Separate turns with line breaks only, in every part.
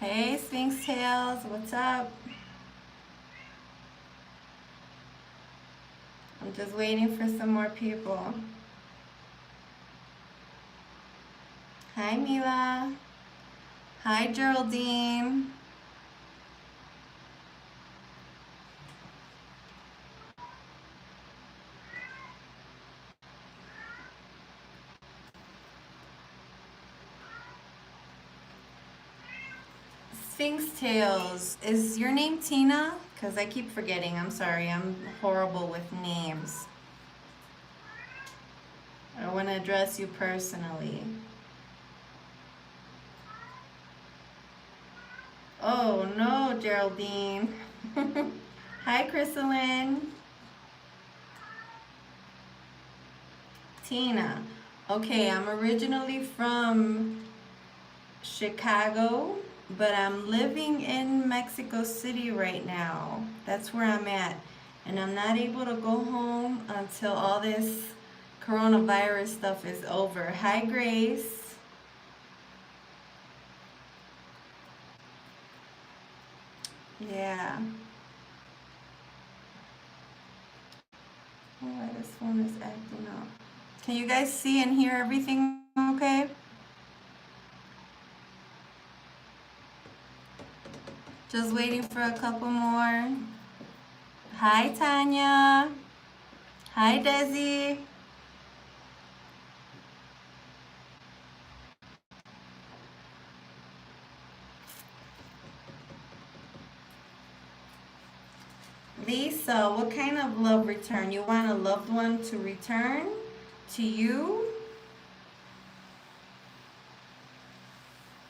Hey, Sphinx Tails, what's up? I'm just waiting for some more people. Hi, Mila. Hi, Geraldine. Sphinx Tails, is your name Tina? Because I keep forgetting. I'm sorry, I'm horrible with names. I want to address you personally. Oh, no, Geraldine. Hi, Chrysalyn. Tina. Okay, I'm originally from Chicago, but I'm living in Mexico City right now. That's where I'm at. And I'm not able to go home until all this coronavirus stuff is over. Hi, Grace. Yeah. Oh, why this phone is acting up. Can you guys see and hear everything okay? Just waiting for a couple more. Hi, Tanya. Hi, Desi. Lisa, what kind of love return? You want a loved one to return to you?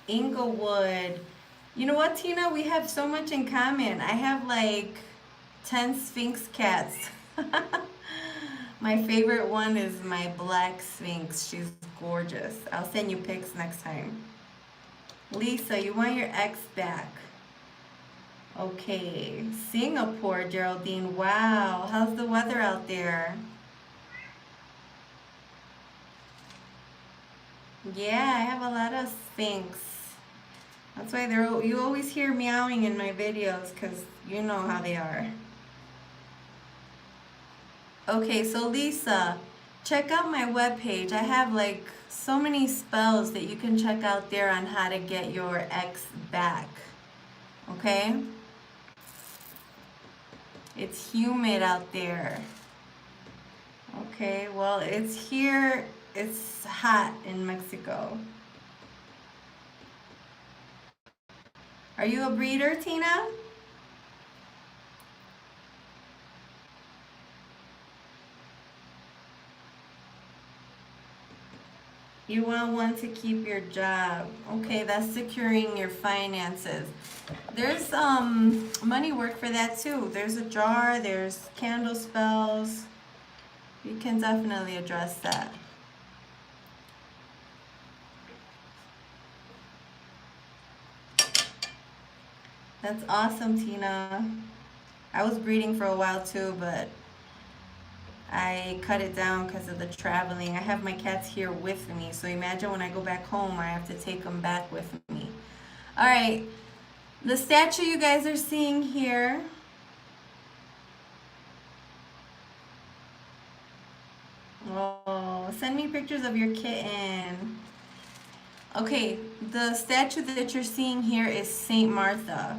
Inglewood. You know what, Tina? We have so much in common. I have like 10 Sphinx cats. My favorite one is my black Sphinx. She's gorgeous. I'll send you pics next time. Lisa, you want your ex back. Okay. Singapore, Geraldine. Wow. How's the weather out there? Yeah, I have a lot of Sphinx. That's why you always hear meowing in my videos because you know how they are. Okay, so Lisa, check out my webpage. I have like so many spells that you can check out there on how to get your ex back. Okay? It's humid out there. Okay, well, it's here. It's hot in Mexico. Are you a breeder, Tina? You want one to keep your job. Okay, that's securing your finances. There's money work for that too. There's a jar, there's candle spells. You can definitely address that. That's awesome, Tina. I was breeding for a while too, but I cut it down because of the traveling. I have my cats here with me, so imagine when I go back home, I have to take them back with me. All right, the statue you guys are seeing here. Oh, send me pictures of your kitten. Okay, the statue that you're seeing here is Saint Martha.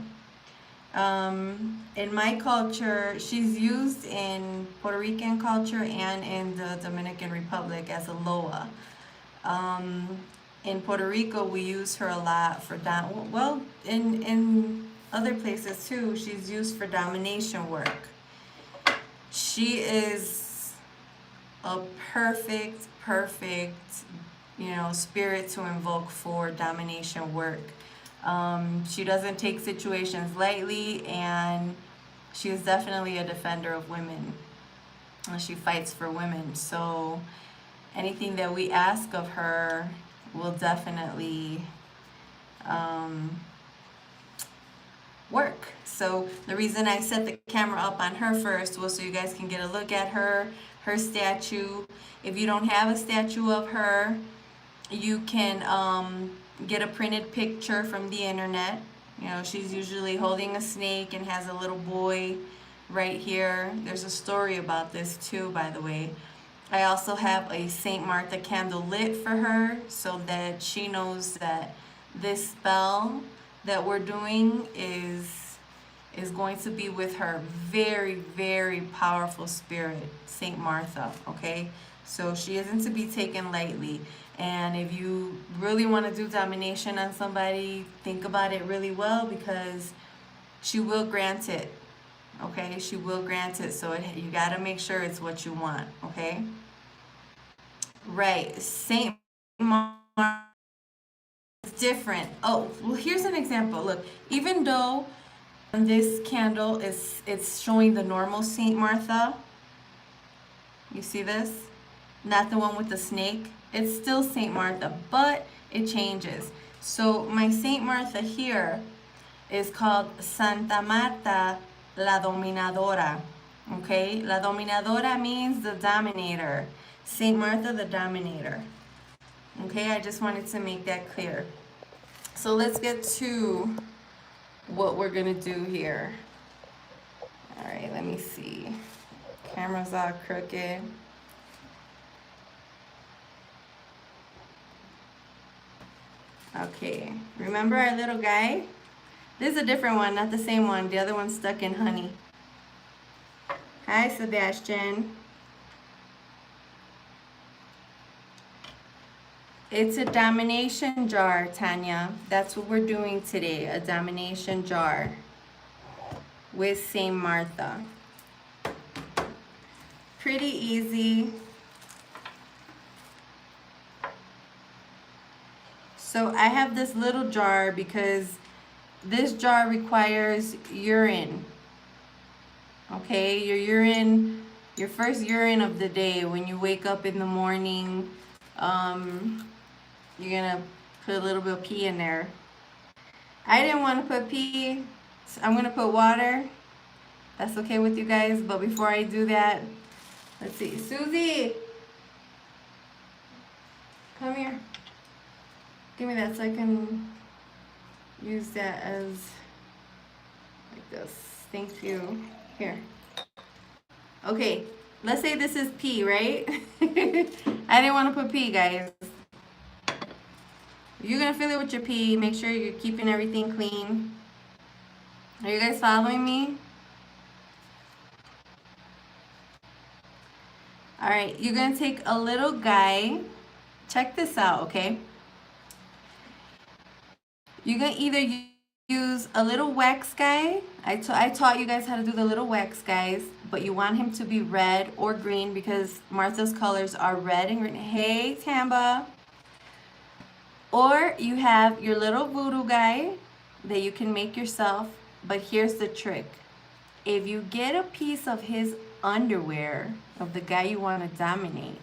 In my culture, she's used in Puerto Rican culture and in the Dominican Republic as a loa. Um, in Puerto Rico, we use her a lot for well, in other places too. She's used for domination work. She is a perfect, spirit to invoke for domination work. She doesn't take situations lightly, and she is definitely a defender of women. She fights for women. So anything that we ask of her will definitely work. So the reason I set the camera up on her first was so you guys can get a look at her statue. If you don't have a statue of her, you can get a printed picture from the internet. You know, she's usually holding a snake and has a little boy right here. There's a story about this too, by the way. I also have a Saint Martha candle lit for her so that she knows that this spell that we're doing is going to be with her. Very, very powerful spirit, Saint Martha, okay? So she isn't to be taken lightly. And if you really want to do domination on somebody, think about it really well, because she will grant it, okay? She will grant it, so you got to make sure it's what you want, okay? Right, Saint Martha is different. Oh, well, here's an example. Look, even though this candle it's showing the normal Saint Martha, you see this? Not the one with the snake. It's still Saint Martha, but it changes. So my Saint Martha here is called Santa Marta la Dominadora. Okay, la Dominadora means the dominator. Saint Martha the Dominator. Okay, I just wanted to make that clear. So let's get to what we're gonna do here. All right, let me see. Camera's all crooked. Okay, remember our little guy? This is a different one, not the same one. The other one's stuck in honey. Hi, Sebastian. It's a domination jar, Tanya. That's what we're doing today, a domination jar with Saint Martha. Pretty easy. So I have this little jar because this jar requires urine. Okay, your urine, your first urine of the day when you wake up in the morning, you're gonna put a little bit of pee in there. I didn't want to put pee, so I'm gonna put water. That's okay with you guys, but before I do that, let's see. Susie, come here. Give me that so I can use that as like this. Thank you. Here. Okay, let's say this is pee, right? I didn't want to put pee, guys. You're gonna fill it with your pee. Make sure you're keeping everything clean. Are you guys following me? All right, you're gonna take a little guy. Check this out, okay? You're gonna either use a little wax guy. I taught you guys how to do the little wax guys, but you want him to be red or green because Martha's colors are red and green. Hey, Tamba. Or you have your little voodoo guy that you can make yourself, but here's the trick. If you get a piece of his underwear, of the guy you want to dominate,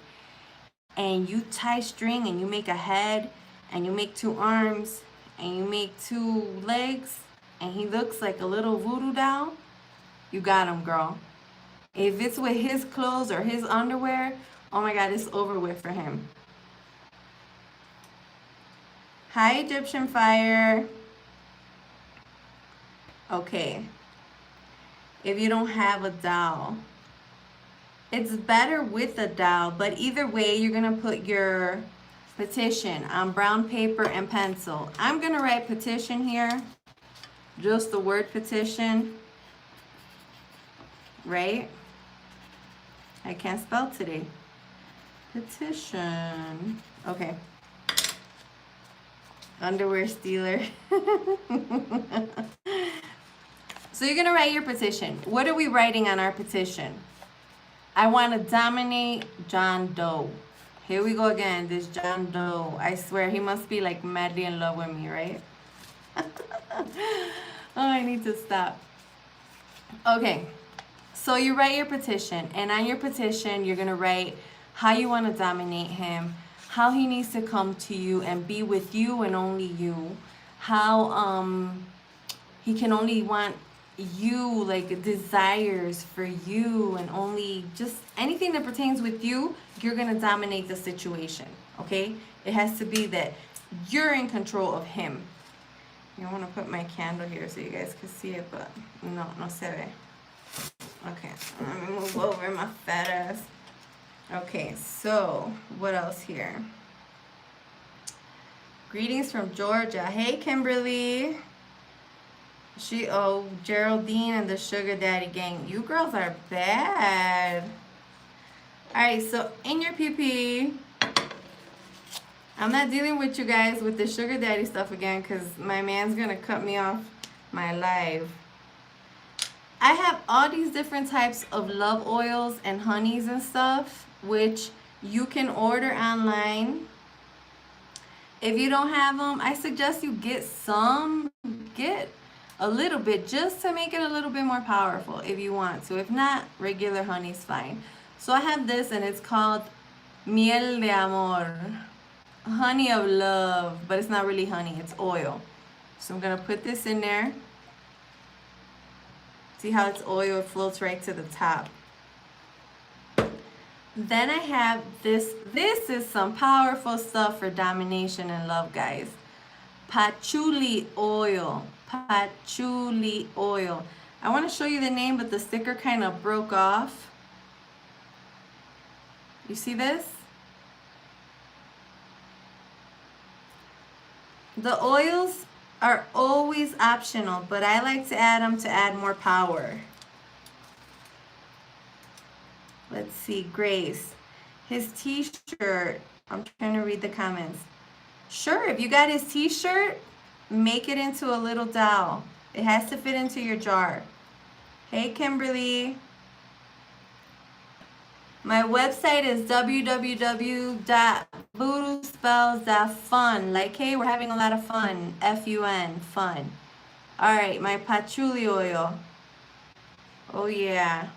and you tie string and you make a head, and you make 2 arms, and you make 2 legs, and he looks like a little voodoo doll, you got him, girl. If it's with his clothes or his underwear, oh my God, it's over with for him. Hi, Egyptian Fire. Okay. If you don't have a doll, it's better with a doll, but either way, you're gonna put your petition on brown paper and pencil. I'm gonna write petition here, just the word petition, right? I can't spell today. Petition. Okay. Underwear stealer. So you're gonna write your petition. What are we writing on our petition? I want to dominate John Doe. Here we go again, this John Doe. I swear he must be like madly in love with me, right? Oh, I need to stop. Okay, so you write your petition, and on your petition, you're gonna write how you want to dominate him, how he needs to come to you and be with you and only you, how he can only want you, like desires for you, and only just anything that pertains with you, you're gonna dominate the situation. Okay, it has to be that you're in control of him. You want to put my candle here so you guys can see it, but no se ve. Okay, let me move over my fat ass. Okay, so what else here? Greetings from Georgia. Hey, Kimberly. Geraldine and the Sugar Daddy gang. You girls are bad. Alright, so in your PP, I'm not dealing with you guys with the Sugar Daddy stuff again because my man's going to cut me off my live. I have all these different types of love oils and honeys and stuff, which you can order online. If you don't have them, I suggest you get a little bit just to make it a little bit more powerful if you want to. If not, regular honey's fine. So I have this and it's called Miel de Amor, honey of love, but it's not really honey, it's oil. So I'm gonna put this in there. See how it's oil, it floats right to the top. Then I have this. This is some powerful stuff for domination and love, guys. Patchouli oil. Patchouli oil. I want to show you the name, but the sticker kind of broke off. You see this? The oils are always optional, but I like to add them to add more power. Let's see, Grace. His t-shirt. I'm trying to read the comments. Sure, if you got his t-shirt, make it into a little doll. It has to fit into your jar. Hey, Kimberly. My website is www.voodoospells.fun. Like, hey, we're having a lot of fun. F-U-N, fun. All right, my patchouli oil. Oh, yeah.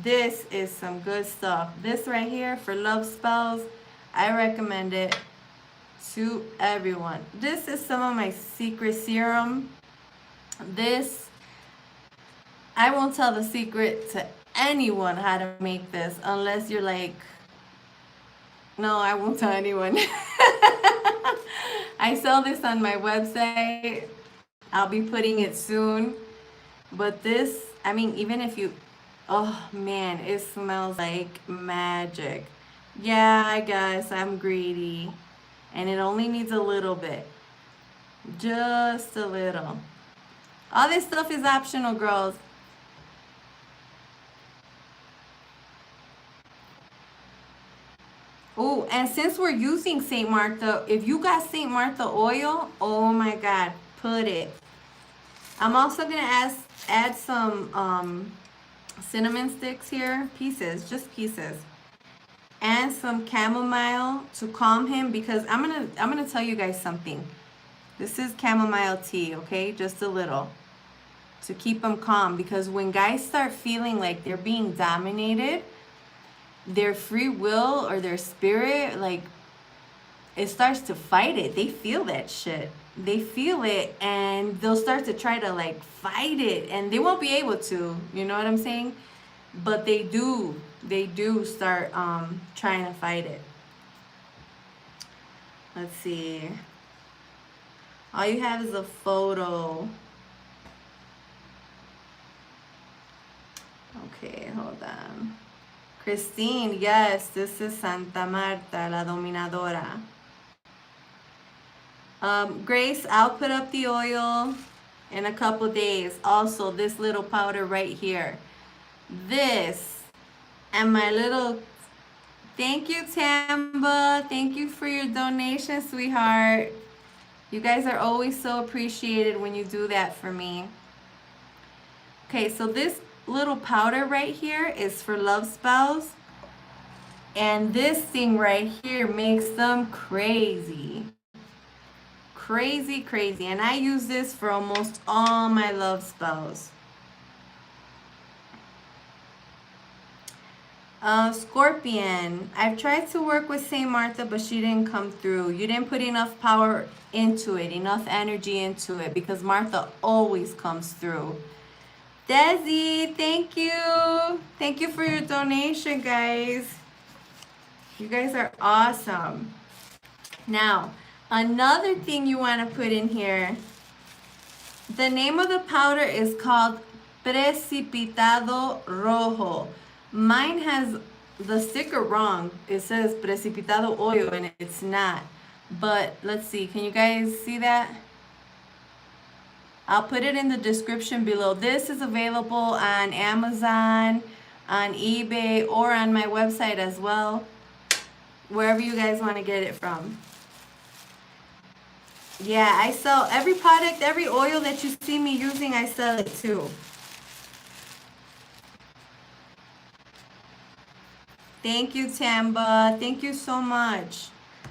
This is some good stuff. This right here for love spells, I recommend it to everyone. This is some of my secret serum. This, I won't tell the secret to anyone how to make this unless you're like, no, I won't tell anyone. I sell this on my website. I'll be putting it soon. But this, I mean, even if you, oh man, it smells like magic. Yeah, I guess I'm greedy. And it only needs a little bit. Just a little. All this stuff is optional, girls. Oh, and since we're using St. Martha, if you got St. Martha oil, oh my God, put it. I'm also going to add some cinnamon sticks here, pieces, just pieces. And some chamomile to calm him, because I'm gonna tell you guys something. This is chamomile tea, okay? Just a little. To keep them calm, because when guys start feeling like they're being dominated, their free will or their spirit, like, it starts to fight it. They feel that shit. They feel it, and they'll start to try to like fight it, and they won't be able to, you know what I'm saying? But they do start trying to fight it. Let's see. All you have is a photo. Okay, hold on. Christine, yes, this is Santa Marta, la Dominadora. Grace, I'll put up the oil in a couple days. Also, this little powder right here. This and my little, thank you, Tamba. Thank you for your donation, sweetheart. You guys are always so appreciated when you do that for me. Okay, so this little powder right here is for love spells. And this thing right here makes them crazy. Crazy, crazy. And I use this for almost all my love spells. Scorpion, I've tried to work with St. Martha, but she didn't come through. You didn't put enough power into it, enough energy into it, because Martha always comes through. Desi, thank you. Thank you for your donation, guys. You guys are awesome. Now, another thing you want to put in here The name of the powder is called Precipitado Rojo. Mine has the sticker wrong. It says Precipitado Oil and it's not. But let's see. Can you guys see that? I'll put it in the description below. This is available on Amazon, on eBay, or on my website as well. Wherever you guys want to get it from. Yeah, I sell every product, every oil that you see me using, I sell it too. Thank you, Tamba. Thank you so much.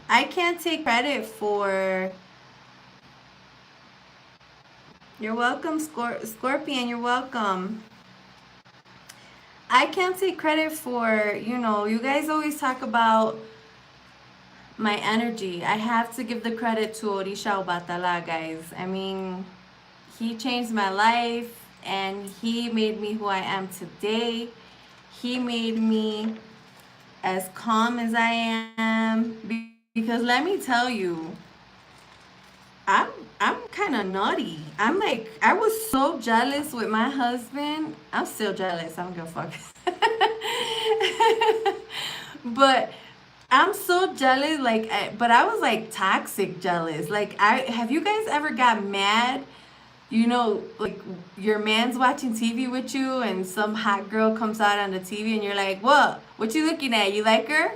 I can't take credit for... You're welcome, Scorpion. You're welcome. I can't take credit for, you know, you guys always talk about my energy. I have to give the credit to Orisha Obatala, guys. I mean, he changed my life and he made me who I am today. He made me as calm as I am. Because let me tell you, I'm kind of naughty. I'm like, I was so jealous with my husband. I'm still jealous. I don't give a fuck. But I'm so jealous, like, but I was like toxic jealous. Like, have you guys ever got mad? You know, like your man's watching TV with you and some hot girl comes out on the TV and you're like, what? What you looking at? You like her?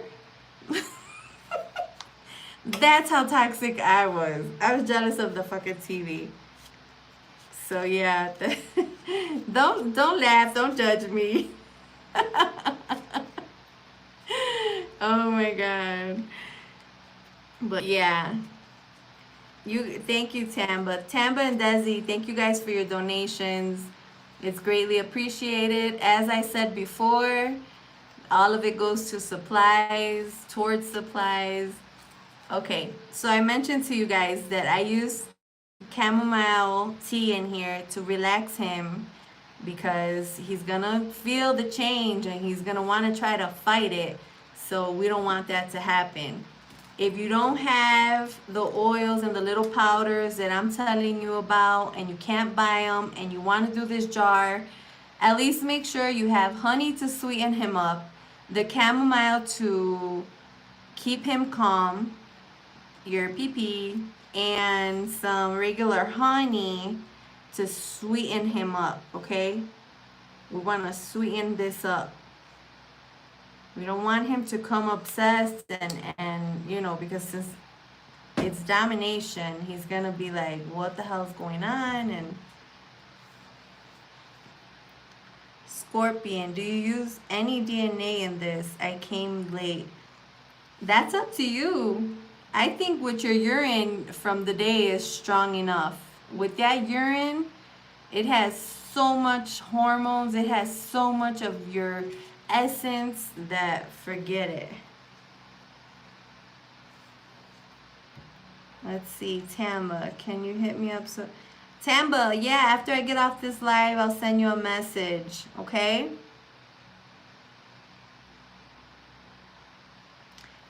That's how toxic I was. I was jealous of the fucking TV. So yeah, don't laugh, don't judge me. Oh my god. But yeah. Thank you, Tamba. Tamba and Desi, thank you guys for your donations. It's greatly appreciated. As I said before, all of it goes to supplies, towards supplies. Okay, so I mentioned to you guys that I use chamomile tea in here to relax him because he's gonna feel the change and he's gonna want to try to fight it. So we don't want that to happen. If you don't have the oils and the little powders that I'm telling you about and you can't buy them and you want to do this jar, at least make sure you have honey to sweeten him up, the chamomile to keep him calm, your pee-pee, and some regular honey to sweeten him up, okay? We want to sweeten this up. We don't want him to come obsessed and you know, because since it's domination, he's going to be like, what the hell's going on? And Scorpion, do you use any DNA in this? I came late. That's up to you. I think with your urine from the day is strong enough. With that urine, it has so much hormones. It has so much of your essence that forget it. Let's see, Tamba, can you hit me up? So, Tamba, yeah, after I get off this live, I'll send you a message, okay?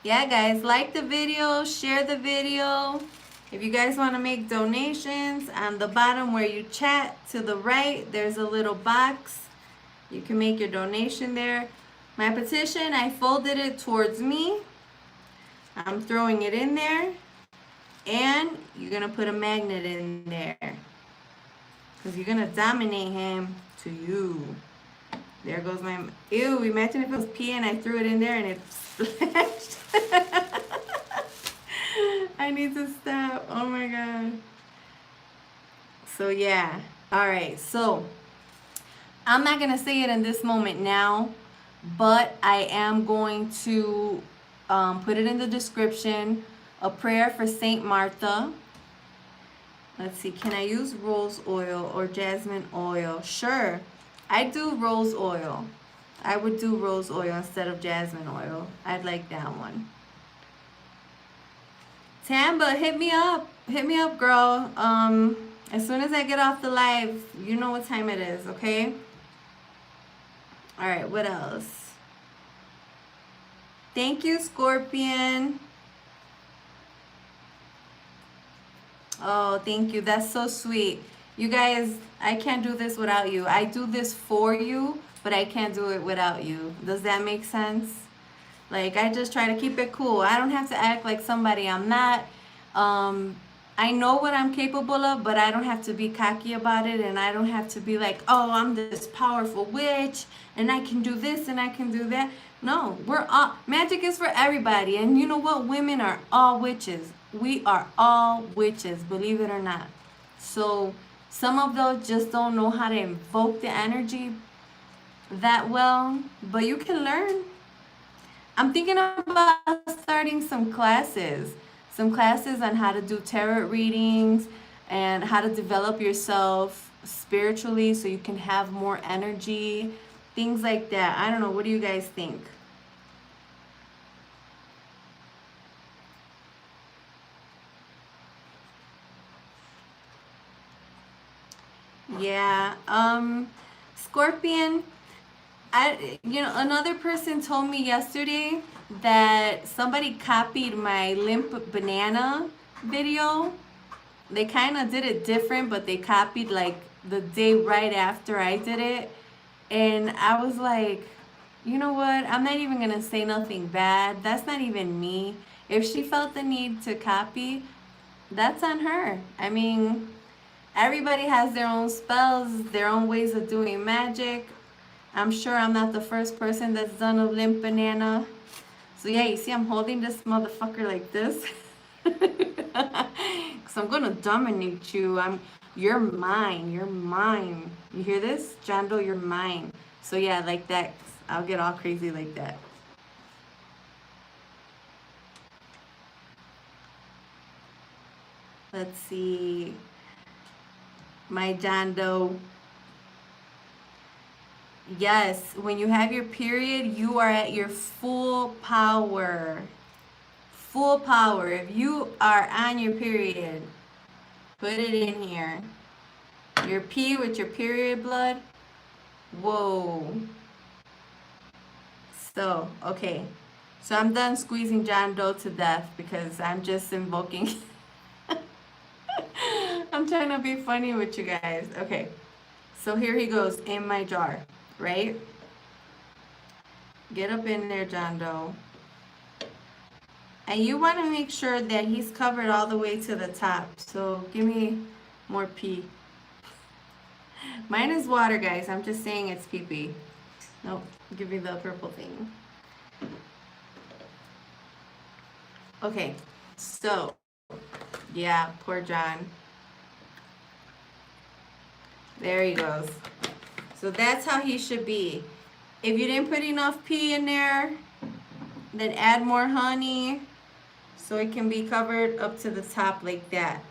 Yeah, guys, like the video, share the video. If you guys want to make donations, on the bottom where you chat to the right, there's a little box. You can make your donation there. My petition, I folded it towards me. I'm throwing it in there. And you're going to put a magnet in there. Because you're going to dominate him to you. There goes my... Ew, imagine if it was pee and I threw it in there and it splashed. I need to stop. Oh my god. So yeah. Alright, so I'm not going to say it in this moment now, but I am going to put it in the description. A prayer for Saint Martha. Let's see, can I use rose oil or jasmine oil? Sure, I do rose oil. I would do rose oil instead of jasmine oil. I'd like that one. Tamba, hit me up. Hit me up, girl. As soon as I get off the live, you know what time it is, okay? All right, what else? Thank you, Scorpion. Oh, thank you. That's so sweet. You guys, I can't do this without you. I do this for you, but I can't do it without you. Does that make sense? Like, I just try to keep it cool. I don't have to act like somebody I'm not. Um, I know what I'm capable of, but I don't have to be cocky about it, and I don't have to be like, oh, I'm this powerful witch, and I can do this and I can do that. No, we're all, magic is for everybody. And you know what? Women are all witches. We are all witches, believe it or not. So some of those just don't know how to invoke the energy that well, but you can learn. I'm thinking about starting some classes on how to do tarot readings and how to develop yourself spiritually so you can have more energy, things like that. I don't know. What do you guys think? Yeah. Scorpion, another person told me yesterday that somebody copied my limp banana video. They kind of did it different, but they copied like the day right after I did it. And I was like, you know what? I'm not even going to say nothing bad. That's not even me. If she felt the need to copy, that's on her. I mean, everybody has their own spells, their own ways of doing magic. I'm sure I'm not the first person that's done a limp banana. So yeah, you see I'm holding this motherfucker like this. Cause I'm gonna dominate you. You're mine. You're mine. You hear this? Jando, you're mine. So yeah, like that. I'll get all crazy like that. Let's see. My Jando. Yes, when you have your period, you are at your full power. Full power. If you are on your period, put it in here. Your pee with your period blood. Whoa. So, okay. So I'm done squeezing John Doe to death because I'm just invoking. I'm trying to be funny with you guys. Okay. So here he goes in my jar, right? Get up in there, John Doe. And you want to make sure that he's covered all the way to the top. So give me more pee. Mine is water, guys. I'm just saying it's pee-pee. Nope. Give me the purple thing. Okay. So, yeah, poor John. There he goes. So that's how he should be. If you didn't put enough pee in there, then add more honey so it can be covered up to the top like that.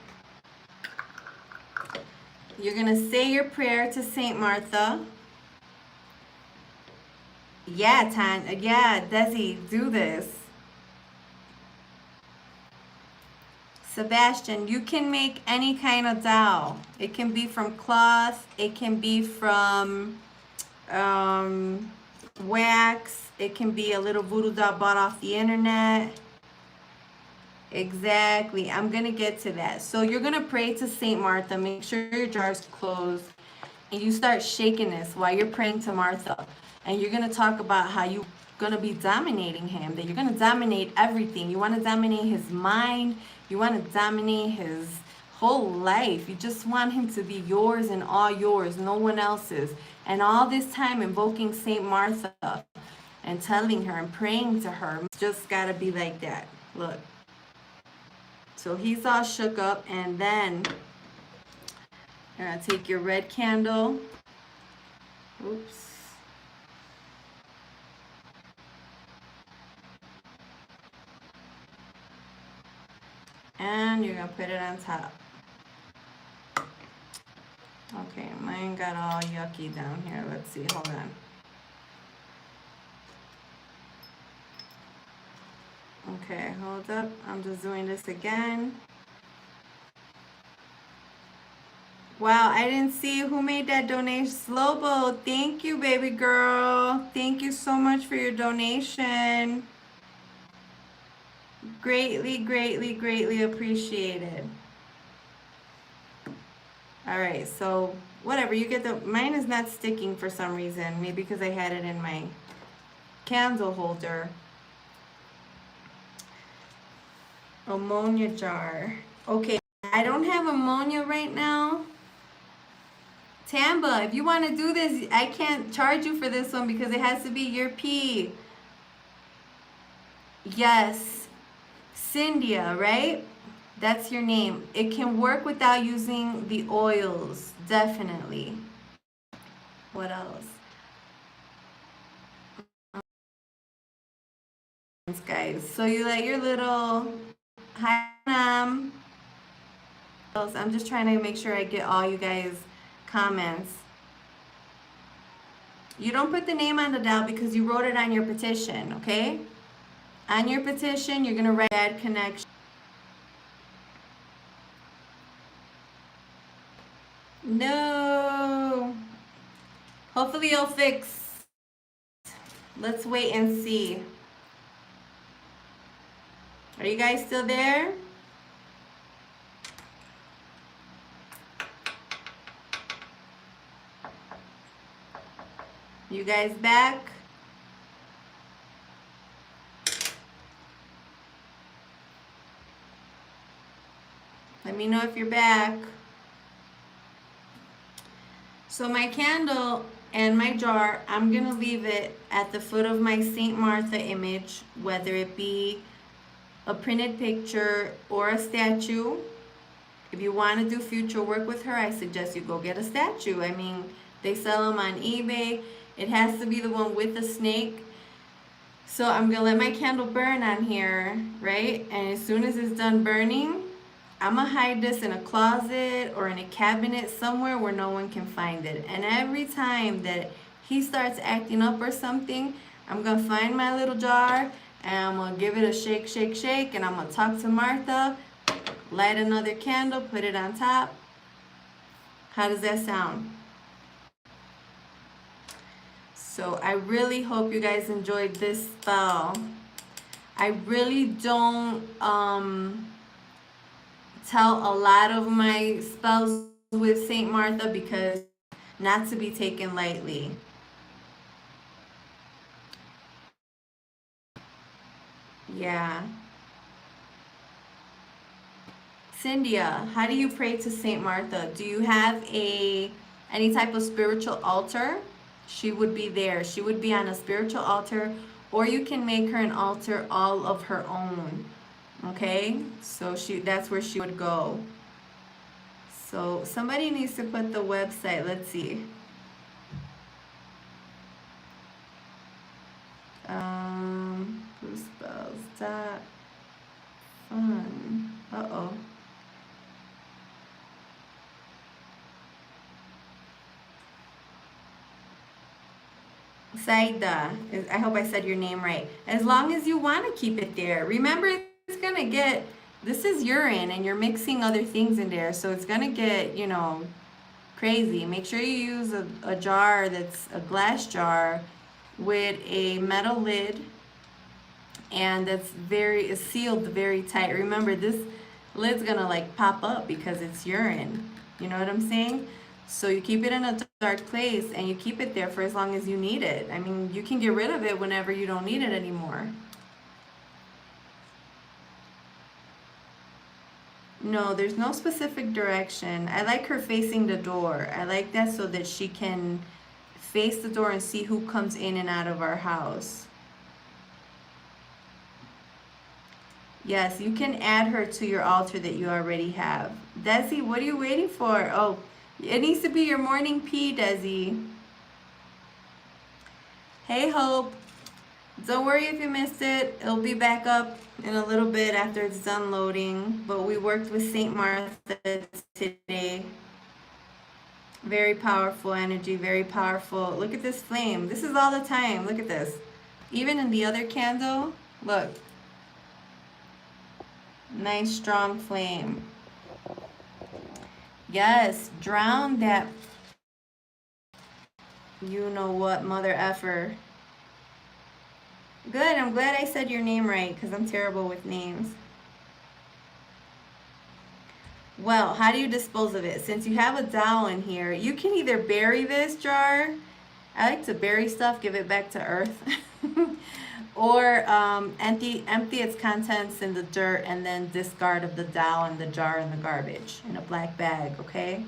You're going to say your prayer to Saint Martha. Yeah, Desi, do this. Sebastian, you can make any kind of dowel. It can be from cloth. It can be from wax. It can be a little voodoo doll bought off the internet. Exactly. I'm going to get to that. So you're going to pray to Saint Martha. Make sure your jar's closed. And you start shaking this while you're praying to Martha. And you're going to talk about how you're going to be dominating him. That you're going to dominate everything. You want to dominate his mind. You want to dominate his whole life. You just want him to be yours and all yours. No one else's. And all this time invoking Saint Martha and telling her and praying to her. It's just got to be like that. Look. So he's all shook up, and then you're going to take your red candle. Oops. And you're going to put it on top. Okay, mine got all yucky down here. Let's see, hold on. Okay, hold up. I'm just doing this again. Wow, I didn't see who made that donation. Slobo, thank you, baby girl. Thank you so much for your donation. Greatly, greatly, greatly appreciated. All right, so whatever, you get the, mine is not sticking for some reason, maybe because I had it in my candle holder. Ammonia jar. Okay, I don't have ammonia right now. Tamba, if you want to do this, I can't charge you for this one because it has to be your pee. Yes, Cynthia, right? That's your name. It can work without using the oils, definitely. What else? Guys, so you let your little hi. I'm just trying to make sure I get all you guys comments. You don't put the name on the dial because you wrote it on your petition, okay? On your petition, you're gonna write bad connection. No. Hopefully you'll fix. Let's wait and see. Are you guys still there? You guys back? Let me know if you're back. So my candle and my jar, I'm going to leave it at the foot of my St. Martha image, whether it be a printed picture or a statue. If you want to do future work with her, I suggest you go get a statue. I mean, they sell them on eBay. It has to be the one with the snake. So I'm going to let my candle burn on here, right? And as soon as it's done burning, I'm going to hide this in a closet or in a cabinet somewhere where no one can find it. And every time that he starts acting up or something, I'm going to find my little jar and I'm going to give it a shake, shake, shake. And I'm going to talk to Martha, light another candle, put it on top. How does that sound? So I really hope you guys enjoyed this spell. I really don't tell a lot of my spells with St. Martha because not to be taken lightly. Yeah. Cynthia, how do you pray to St. Martha? Do you have any type of spiritual altar? She would be there. She would be on a spiritual altar, or you can make her an altar all of her own. Okay? So that's where she would go. So somebody needs to put the website. Let's see. Who spells that? Fun. Uh-oh. Saida, I hope I said your name right. As long as you want to keep it there. Remember, it's going to get, this is urine and you're mixing other things in there. So it's going to get, you know, crazy. Make sure you use a jar that's a glass jar with a metal lid and that's very sealed very tight. Remember, this lid's going to like pop up because it's urine. You know what I'm saying? So you keep it in a dark place and you keep it there for as long as you need it. I mean, you can get rid of it whenever you don't need it anymore. No, there's no specific direction. I like her facing the door. I like that so that she can face the door and see who comes in and out of our house. Yes, you can add her to your altar that you already have. Desi, what are you waiting for? Oh, it needs to be your morning pee, Desi. Hey, Hope. Don't worry if you missed it. It'll be back up in a little bit after it's done loading. But we worked with St. Martha today. Very powerful energy, very powerful. Look at this flame. This is all the time. Look at this. Even in the other candle, look. Nice strong flame. Yes, drown that you know what mother effer. Good, I'm glad I said your name right because I'm terrible with names. Well, how do you dispose of it? Since you have a dowel in here, you can either bury this jar. I like to bury stuff, give it back to earth. Or empty its contents in the dirt and then discard of the dowel and the jar in the garbage in a black bag, okay?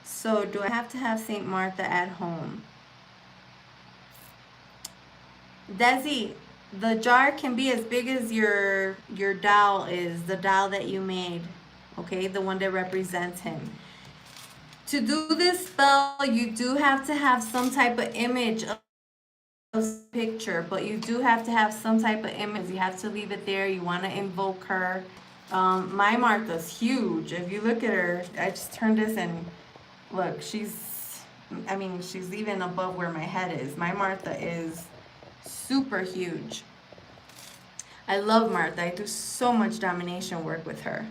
So do I have to have St. Martha at home? Desi, the jar can be as big as your dowel is, the dowel that you made, okay? The one that represents him. To do this spell, you do have to have some type of image of picture, but you do have to have some type of image. You have to leave it there. You want to invoke her. My Martha's huge. If you look at her, I just turned this and look, she's even above where my head is. My Martha is super huge. I love Martha. I do so much domination work with her.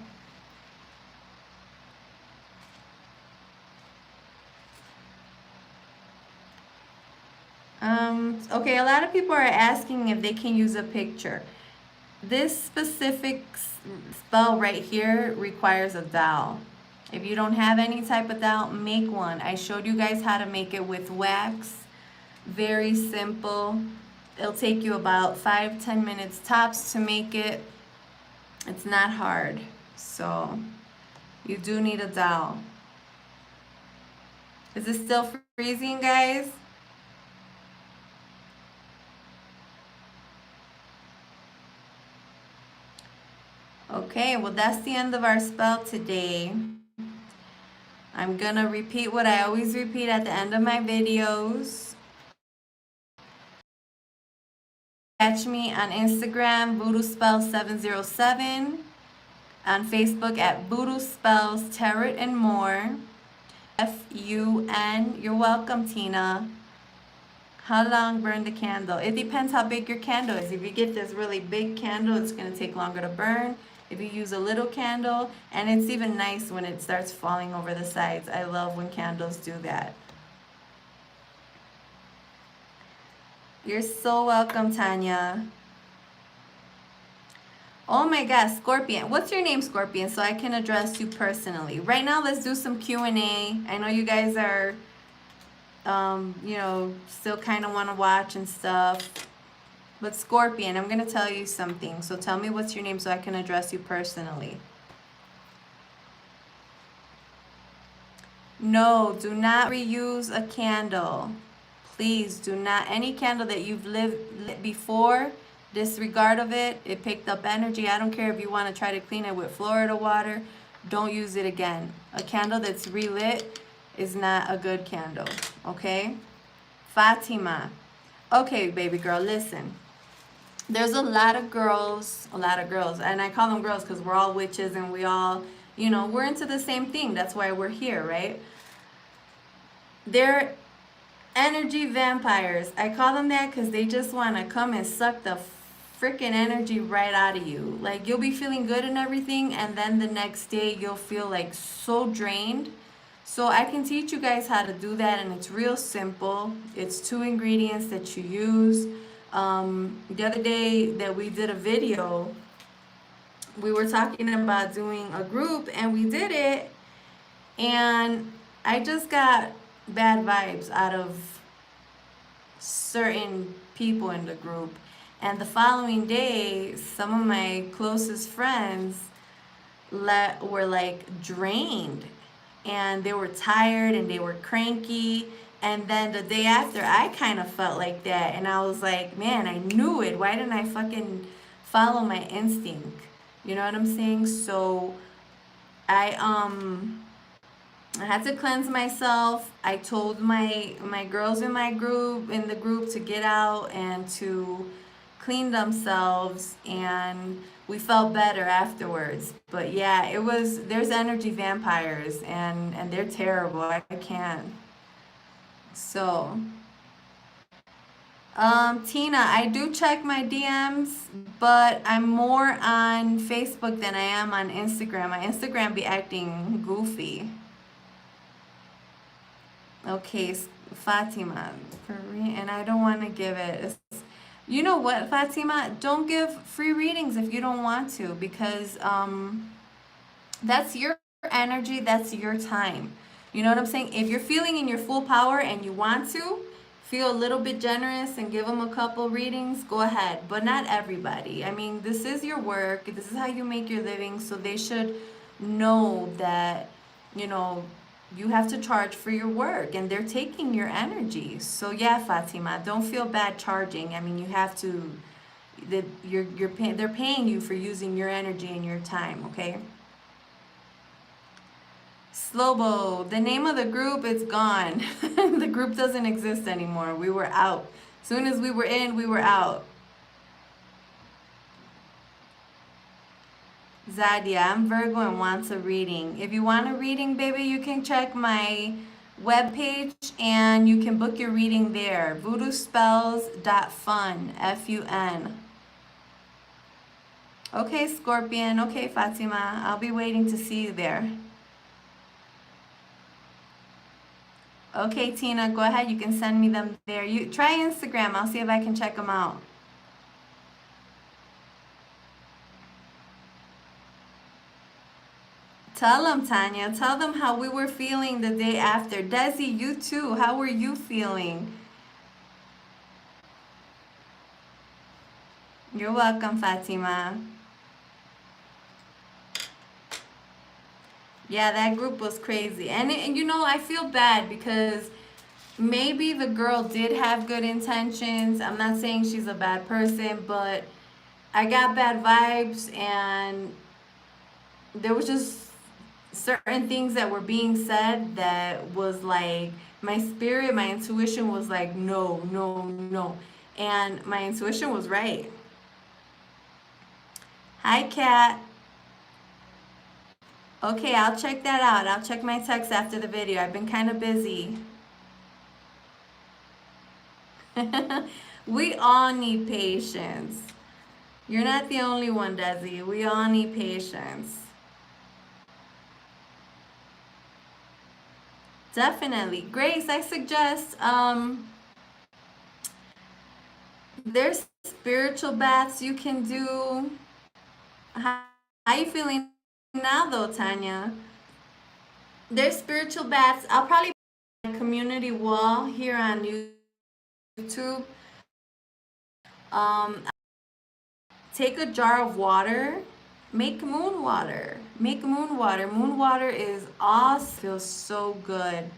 Okay, a lot of people are asking if they can use a picture. This specific spell right here requires a dowel. If you don't have any type of dowel, make one. I showed you guys how to make it with wax. Very simple. It'll take you about 5-10 minutes tops to make it. It's not hard. So you do need a dowel. Is it still freezing, guys? Okay, well that's the end of our spell today. I'm gonna repeat what I always repeat at the end of my videos. Catch me on Instagram, Voodoo Spells 707, on Facebook at Voodoo Spells Tarot and More. FUN. You're welcome, Tina. How long burn the candle? It depends how big your candle is. If you get this really big candle, it's going to take longer to burn. If you use a little candle, and it's even nice when it starts falling over the sides. I love when candles do that. You're so welcome, Tanya. Oh my gosh, Scorpion. What's your name, Scorpion, so I can address you personally? Right now, let's do some Q&A. I know you guys are, still kind of want to watch and stuff. But Scorpion, I'm going to tell you something. So tell me what's your name so I can address you personally. No, do not reuse a candle. Please do not. Any candle that you've lit before, disregard of it. It picked up energy. I don't care if you want to try to clean it with Florida water. Don't use it again. A candle that's relit is not a good candle. Okay? Fatima. Okay, baby girl, listen. There's a lot of girls, and I call them girls because we're all witches and we all, we're into the same thing. That's why we're here, right? They're energy vampires. I call them that because they just want to come and suck the freaking energy right out of you. Like, you'll be feeling good and everything, and then the next day you'll feel like so drained. So I can teach you guys how to do that, and it's real simple. It's 2 ingredients that you use. The other day that we did a video, we were talking about doing a group, and we did it, and I just got bad vibes out of certain people in the group. And the following day, some of my closest friends were like drained, and they were tired and they were cranky. And then the day after, I kind of felt like that, and I was like, man, I knew it. Why didn't I fucking follow my instinct? You know what I'm saying? So I had to cleanse myself. I told my girls in the group to get out and to clean themselves, and we felt better afterwards. But yeah, there's energy vampires, and they're terrible. I can't. So Tina, I do check my DMs, but I'm more on Facebook than I am on Instagram. My Instagram be acting goofy. Okay, Fatima, and I don't want to give it. You know what, Fatima? Don't give free readings if you don't want to, because that's your energy, that's your time. You know what I'm saying? If you're feeling in your full power and you want to feel a little bit generous and give them a couple readings, go ahead. But not everybody. I mean, this is your work, this is how you make your living, so they should know that, you know, you have to charge for your work and they're taking your energy. So yeah, Fatima, don't feel bad charging. I mean, you have to, that you're paying, they're paying you for using your energy and your time, okay? Slobo, the name of the group is gone. The group doesn't exist anymore. We were out. Soon as we were in, we were out. Zadia, I'm Virgo and wants a reading. If you want a reading, baby, you can check my webpage and you can book your reading there. voodoospells.fun, F-U-N. Okay, Scorpion. Okay, Fatima. I'll be waiting to see you there. Okay, Tina, go ahead. You can send me them there. You try Instagram. I'll see if I can check them out. Tell them, Tanya. Tell them how we were feeling the day after. Desi, you too. How were you feeling? You're welcome, Fatima. Yeah, that group was crazy. And you know, I feel bad because maybe the girl did have good intentions. I'm not saying she's a bad person, but I got bad vibes and there was just certain things that were being said that was like my spirit, my intuition was like no, no, no. And my intuition was right. Hi, Kat. Okay, I'll check that out. I'll check my text after the video. I've been kind of busy. We all need patience. You're not the only one, Desi. We all need patience. Definitely. Grace, I suggest there's spiritual baths you can do. How you feeling now though, Tanya? There's spiritual baths. I'll probably put a community wall here on YouTube. Um, take a jar of water. Make moon water. Make moon water. Moon water is awesome. Feels so good.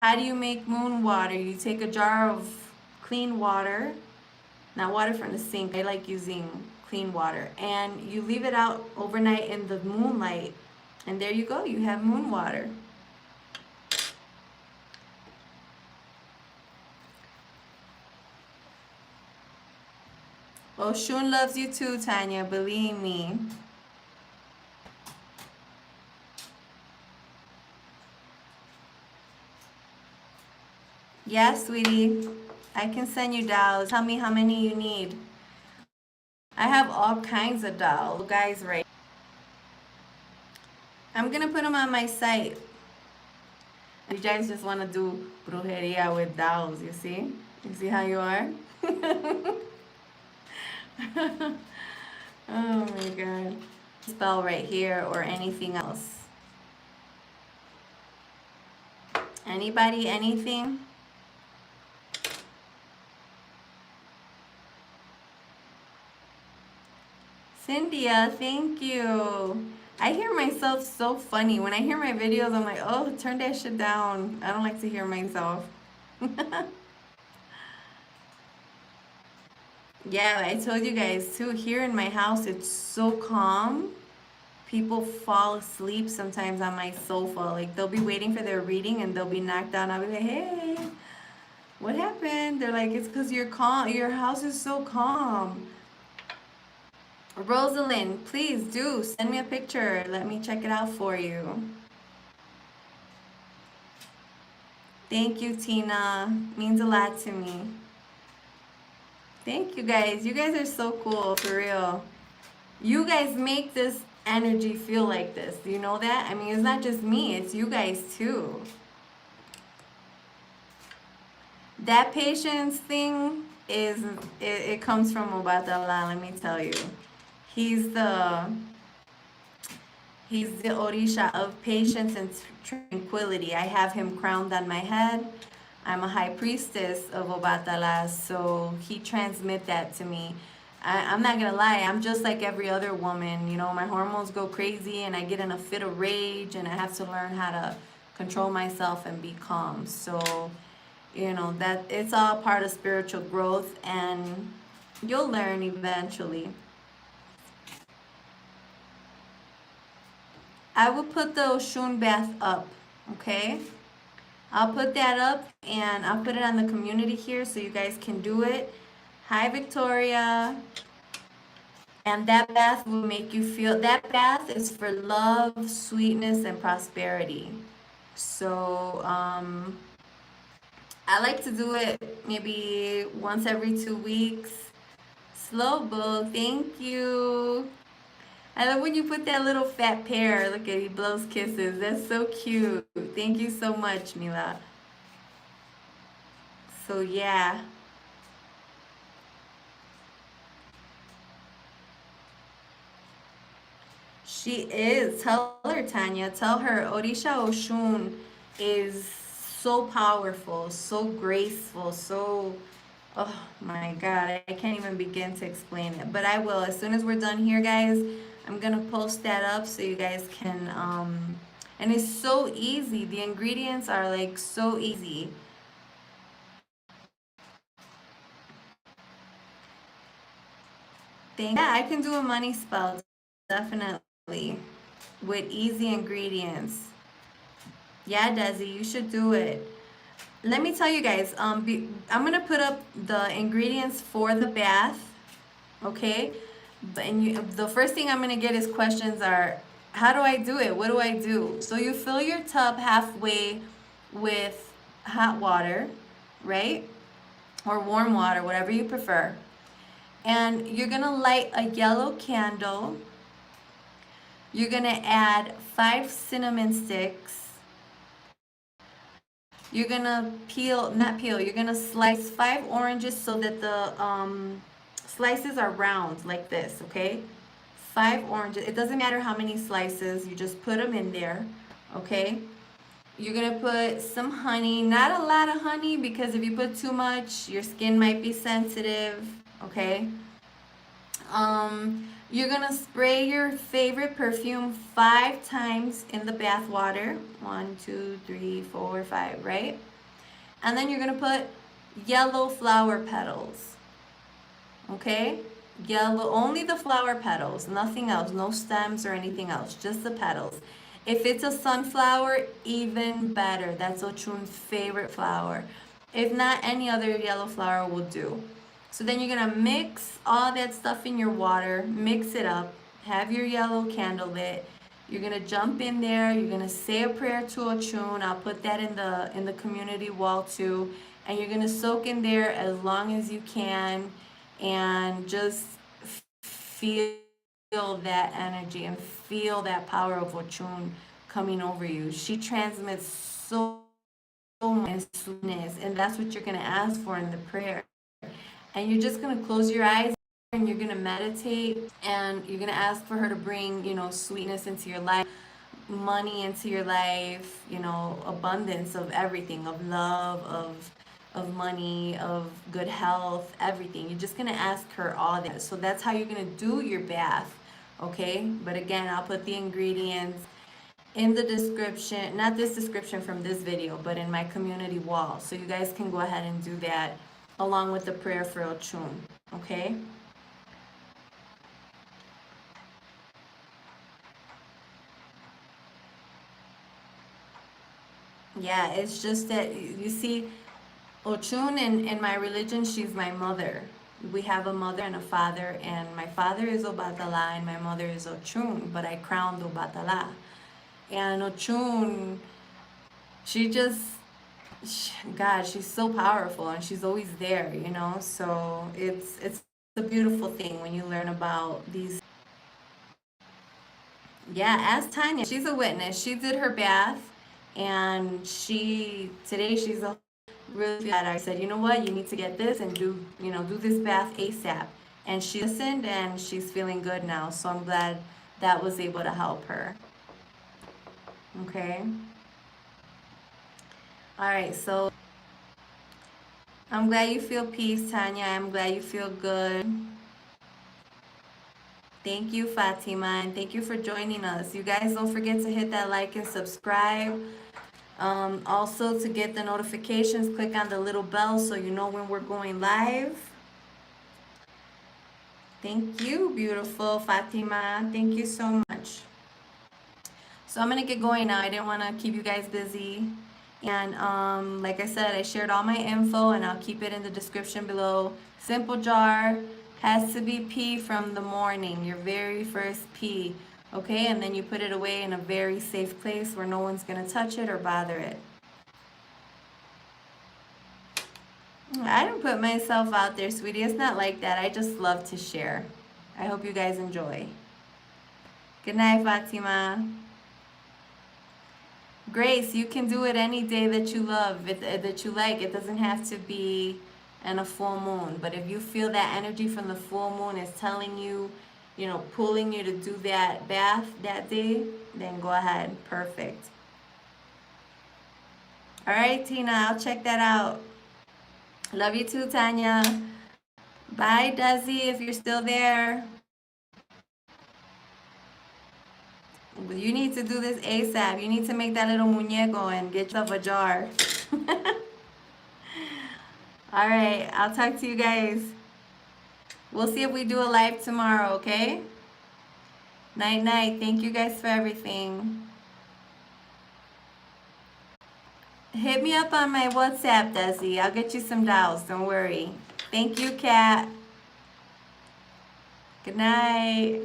How do you make moon water? You take a jar of clean water, not water from the sink. I like using clean water. And you leave it out overnight in the moonlight. And there you go. You have moon water. Oh, Shun loves you too, Tanya. Believe me. Yeah, sweetie. I can send you dolls. Tell me how many you need. I have all kinds of dolls. Guys, right. I'm going to put them on my site. You guys just want to do brujeria with dolls, you see? You see how you are? Oh my god. Spell right here or anything else. Anybody, anything? Cynthia, thank you. I hear myself so funny. When I hear my videos, I'm like, oh, turn that shit down. I don't like to hear myself. Yeah, I told you guys too, here in my house, it's so calm. People fall asleep sometimes on my sofa. Like, they'll be waiting for their reading and they'll be knocked out. I'll be like, hey, what happened? They're like, it's because you're calm. Your house is so calm. Rosalind, please do send me a picture. Let me check it out for you. Thank you, Tina. Means a lot to me. Thank you guys. You guys are so cool, for real. You guys make this energy feel like this. Do you know that? I mean, it's not just me, it's you guys too. That patience thing is it comes from Obatala, let me tell you. He's the he's the Orisha of patience and tranquility. I have him crowned on my head. I'm a high priestess of Obatala, so he transmit that to me. I'm not gonna lie, I'm just like every other woman. You know, my hormones go crazy and I get in a fit of rage and I have to learn how to control myself and be calm. So, you know, that it's all part of spiritual growth and you'll learn eventually. I will put the Oshun bath up, okay? I'll put that up and I'll put it on the community here so you guys can do it. Hi, Victoria. And that bath will make you feel, that bath is for love, sweetness, and prosperity. So, I like to do it maybe once every 2 weeks. Slow Bull, thank you. I love when you put that little fat pear. Look at he blows kisses. That's so cute. Thank you so much, Mila. So yeah. She is. Tell her, Tanya. Tell her Odisha Oshun is so powerful, so graceful, so, oh my God, I can't even begin to explain it. But I will. As soon as we're done here, guys, I'm going to post that up so you guys can, and it's so easy. The ingredients are like so easy. Yeah, I can do a money spell, definitely, with easy ingredients. Yeah, Desi, you should do it. Let me tell you guys, I'm gonna put up the ingredients for the bath, okay? And the first thing I'm gonna get is questions are, how do I do it? What do I do? So you fill your tub halfway with hot water, right? Or warm water, whatever you prefer. And you're gonna light a yellow candle. You're gonna add 5 cinnamon sticks. You're gonna not peel, you're gonna slice 5 oranges so that the slices are round like this, okay? 5 oranges. It doesn't matter how many slices, you just put them in there, okay? You're gonna put some honey, not a lot of honey because if you put too much, your skin might be sensitive, okay? You're gonna spray your favorite perfume 5 times in the bath water. 1, 2, 3, 4, 5, right? And then you're gonna put yellow flower petals. Okay? Yellow, only the flower petals, nothing else, no stems or anything else, just the petals. If it's a sunflower, even better. That's Ochun's favorite flower. If not, any other yellow flower will do. So then you're gonna mix all that stuff in your water, mix it up, have your yellow candle lit. You're gonna jump in there, you're gonna say a prayer to Ochun. I'll put that in the community wall too. And you're gonna soak in there as long as you can and just feel that energy and feel that power of Ochun coming over you. She transmits so much sweetness, and that's what you're going to ask for in the prayer. And you're just going to close your eyes and you're going to meditate and you're going to ask for her to bring, you know, sweetness into your life, money into your life, you know, abundance of everything, of love, of money, of good health, everything. You're just gonna ask her all that. So that's how you're gonna do your bath, okay? But again, I'll put the ingredients in the description, not this description from this video, but in my community wall. So you guys can go ahead and do that along with the prayer for Ochun, okay? Yeah, it's just that you see, Ochun in my religion, she's my mother. We have a mother and a father, and my father is Obatala and my mother is Ochun, but I crowned Obatala. And Ochun, she just, God, she's so powerful and she's always there, you know? So it's a beautiful thing when you learn about these. Yeah, ask Tanya. She's a witness. She did her bath, and today she's a really bad. I said, you know what, you need to get this and do, do this bath ASAP. And she listened and she's feeling good now. So I'm glad that was able to help her. Okay. All right. So I'm glad you feel peace, Tanya. I'm glad you feel good. Thank you, Fatima, and thank you for joining us. You guys don't forget to hit that like and subscribe. Also, to get the notifications, click on the little bell so you know when we're going live. Thank you, beautiful Fatima. Thank you so much. So I'm gonna get going now. I didn't want to keep you guys busy. And like I said, I shared all my info and I'll keep it in the description below. Simple jar has to be pee from the morning, your very first pee. Okay, and then you put it away in a very safe place where no one's gonna touch it or bother it. I didn't put myself out there, sweetie. It's not like that. I just love to share. I hope you guys enjoy. Good night, Fatima. Grace, you can do it any day that you love, that you like. It doesn't have to be in a full moon. But if you feel that energy from the full moon is telling you, pulling you to do that bath that day, then go ahead. Perfect. All right, Tina, I'll check that out. Love you too, Tanya. Bye, Desi, if you're still there. You need to do this ASAP. You need to make that little muñeco and get yourself a jar. All right, I'll talk to you guys. We'll see if we do a live tomorrow, okay? Night, night. Thank you guys for everything. Hit me up on my WhatsApp, Desi. I'll get you some dolls. Don't worry. Thank you, Kat. Good night.